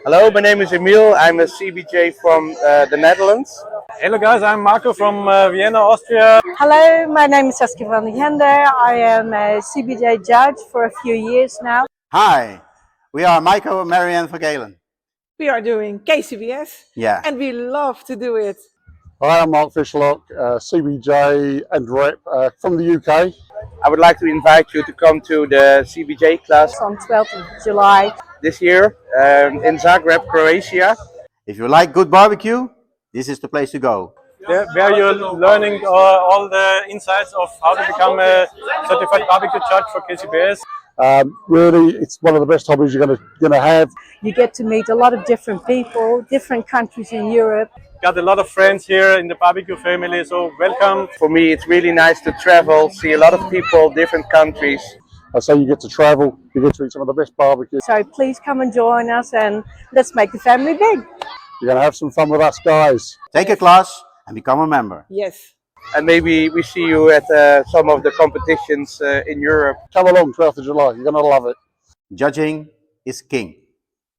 Hello, my name is Emil. I'm a CBJ from the Netherlands. Hello guys, I'm Marco from Vienna, Austria. Hello, my name is Saskia van der Hende. I am a CBJ judge for a few years now. Hi, we are Michael and Marianne van Galen. We are doing KCBS, Yeah. and we love to do it. Hi, I'm Mark Fishlock, CBJ and rep from the UK. I would like to invite you to come to the CBJ class On 12th of July. this year in Zagreb, Croatia. If you like good barbecue, this is the place to go. Where you're learning all the insights of how to become a certified barbecue judge for KCBS. Really, it's one of the best hobbies you're gonna have. You get to meet a lot of different people, different countries in Europe. Got a lot of friends here in the barbecue family, so welcome. For me, it's really nice to travel, see a lot of people, different countries. So you get to travel, you get to eat some of the best barbecue. So please come and join us and let's make the family big. You're gonna have some fun with us guys. Take a class and become a member. Yes. And maybe we see you at some of the competitions in Europe. Come along, 12th of July, you're gonna love it. Judging is king.